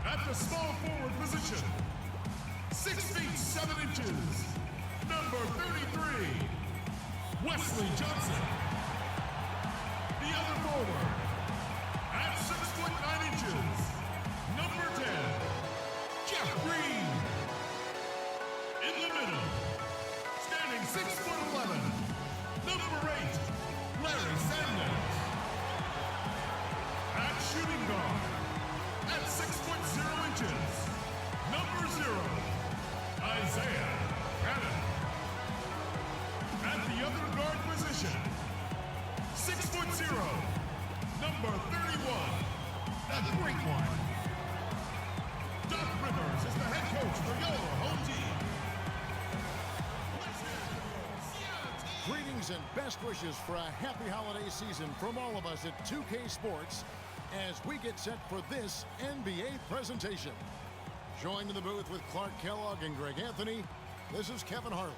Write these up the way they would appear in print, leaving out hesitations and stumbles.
At the small forward position, 6 feet 7 inches, number 33, Wesley Johnson. The other forward, at 6 foot 9 inches, number 10, Jeff Green. In the middle, standing 6 foot 11, number 8, Larry Sanders. At shooting guard, at 6 foot 0 inches, number 0, Isaiah Cannon. At the other guard position, 6 foot 0, number 31, the Great One. Doc Rivers is the head coach for your home team. Greetings and best wishes for a happy holiday season from all of us at 2K Sports as we get set for this NBA presentation. Joined in the booth with Clark Kellogg and Greg Anthony, this is Kevin Harlan.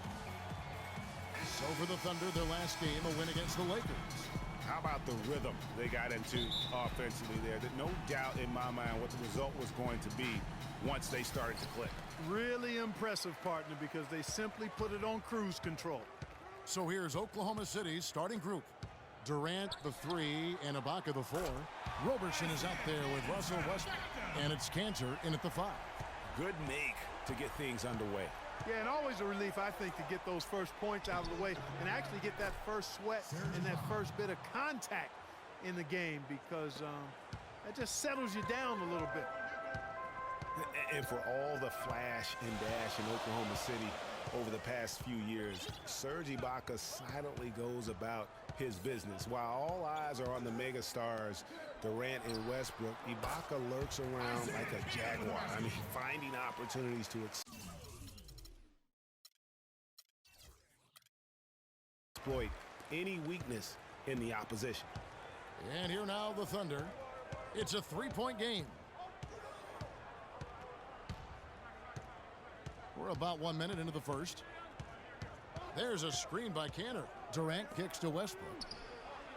So for the Thunder, their last game, a win against the Lakers. How about the rhythm they got into offensively there? There's no doubt in my mind what the result was going to be once they started to click. Really impressive, partner, because they simply put it on cruise control. So here's Oklahoma City's starting group. Durant, the 3, and Ibaka, the 4. Roberson is out there with Russell Westbrook, and it's Cantor in at the 5. Good make to get things underway. Yeah, and always a relief, I think, to get those first points out of the way and actually get that first sweat and that first bit of contact in the game because that just settles you down a little bit. And for all the flash and dash in Oklahoma City over the past few years, Serge Ibaka silently goes about his business. While all eyes are on the mega stars, Durant and Westbrook, Ibaka lurks around like a jaguar. I mean, finding opportunities to exploit any weakness in the opposition. And here now the Thunder. It's a 3-point game. We're about 1 minute into the first. There's a screen by Cantor. Durant kicks to Westbrook.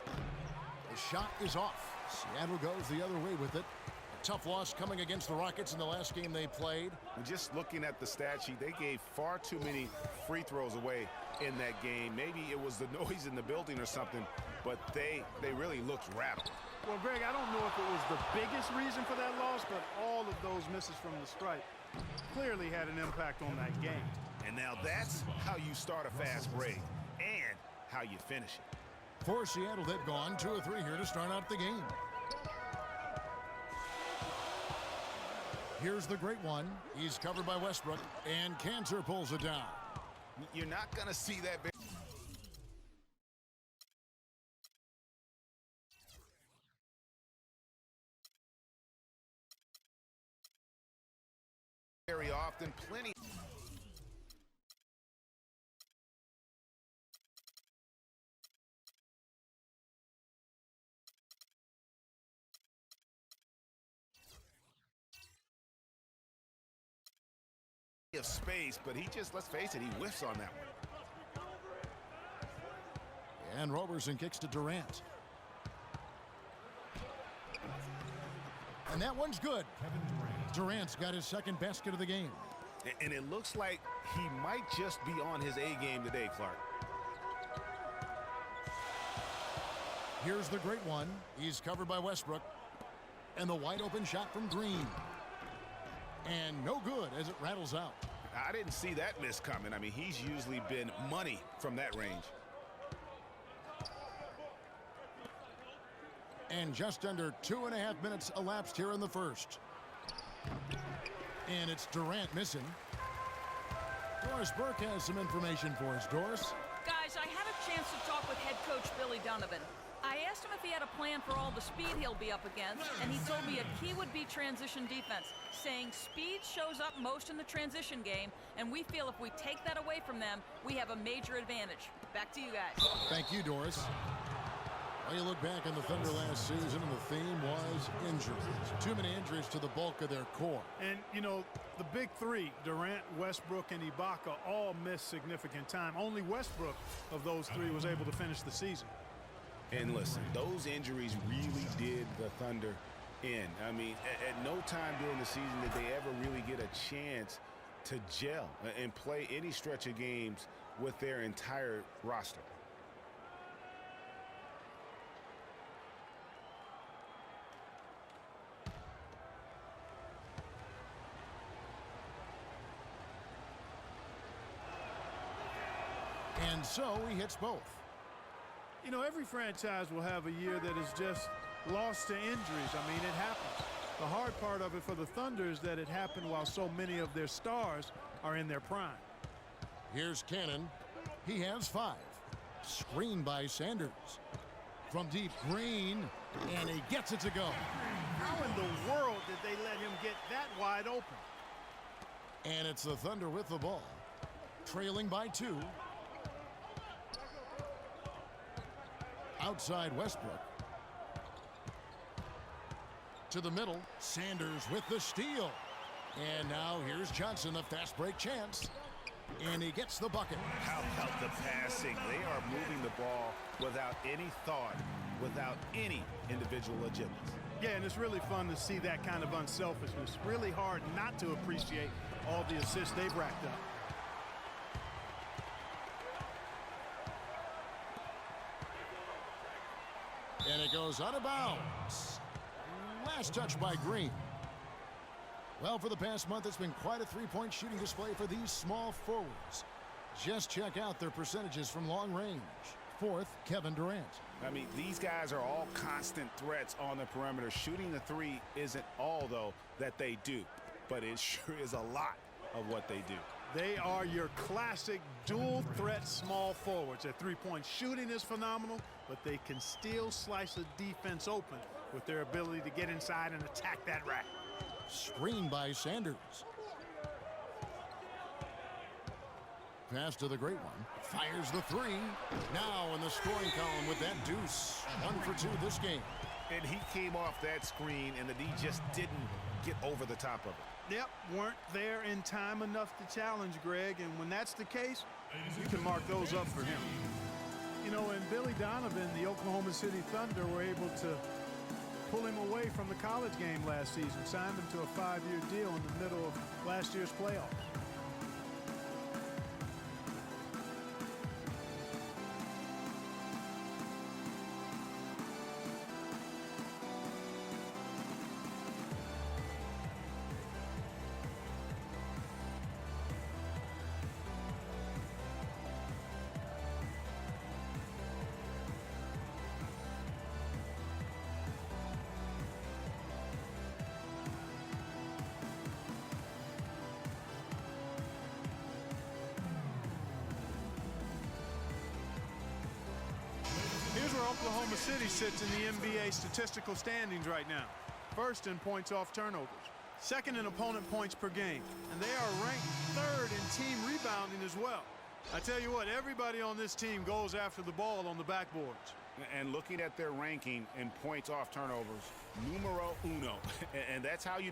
The shot is off. Seattle goes the other way with it. A tough loss coming against the Rockets in the last game they played. Just looking at the stat sheet, they gave far too many free throws away in that game. Maybe it was the noise in the building or something, but they really looked rattled. Well, Greg, I don't know if it was the biggest reason for that loss, but all of those misses from the stripe clearly had an impact on that game. And now that's how you start a fast break and how you finish it. For Seattle, they've gone 2 of 3 here to start out the game. Here's the great one. He's covered by Westbrook, and Cantor pulls it down. You're not going to see that very often. Plenty of space, but he just, let's face it, he whiffs on that one. And Roberson kicks to Durant. And that one's good. Durant's got his second basket of the game. And it looks like he might just be on his A game today, Clark. Here's the great one. He's covered by Westbrook. And the wide open shot from Green. And no good as it rattles out. I didn't see that miss coming. I mean, he's usually been money from that range. And just under 2.5 minutes elapsed here in the first. And it's Durant missing. Doris Burke has some information for us. Doris? Guys, I had a chance to talk with head coach Billy Donovan. I asked him if he had a plan for all the speed he'll be up against, and he told me a key would be transition defense, saying speed shows up most in the transition game, and we feel if we take that away from them, we have a major advantage. Back to you guys. Thank you, Doris. Well, you look back on the Thunder last season, and the theme was injuries. Too many injuries to the bulk of their core. And, you know, the big three, Durant, Westbrook, and Ibaka, all missed significant time. Only Westbrook of those three was able to finish the season. And listen, those injuries really did the Thunder in. I mean, at no time during the season did they ever really get a chance to gel and play any stretch of games with their entire roster. And so he hits both. You know, every franchise will have a year that is just lost to injuries. I mean, it happens. The hard part of it for the Thunder is that it happened while so many of their stars are in their prime. Here's Cannon. He has 5. Screen by Sanders. From deep, Green, and he gets it to go. How in the world did they let him get that wide open? And it's the Thunder with the ball, trailing by 2. Outside Westbrook. To the middle, Sanders with the steal. And now here's Johnson, a fast break chance. And he gets the bucket. How about the passing? They are moving the ball without any thought, without any individual agendas. Yeah, and it's really fun to see that kind of unselfishness. Really hard not to appreciate all the assists they've racked up. And it goes out of bounds. Last touch by Green. Well, for the past month, it's been quite a three-point shooting display for these small forwards. Just check out their percentages from long range. 4th, Kevin Durant. I mean, these guys are all constant threats on the perimeter. Shooting the 3 isn't all, though, that they do. But it sure is a lot of what they do. They are your classic dual-threat small forwards. Their three-point shooting is phenomenal, but they can still slice a defense open with their ability to get inside and attack that rack. Screen by Sanders. Pass to the great one. Fires the 3. Now in the scoring column with that deuce. 1 for 2 this game. And he came off that screen, and the D just didn't get over the top of it. Yep, weren't there in time enough to challenge Greg, and when that's the case, you can mark those up for him. You know, and Billy Donovan, the Oklahoma City Thunder, were able to pull him away from the college game last season, signed him to a 5-year deal in the middle of last year's playoffs. Here's where Oklahoma City sits in the NBA statistical standings right now. First in points off turnovers. Second in opponent points per game. And they are ranked 3rd in team rebounding as well. I tell you what, everybody on this team goes after the ball on the backboards. And looking at their ranking in points off turnovers, numero uno. And that's how you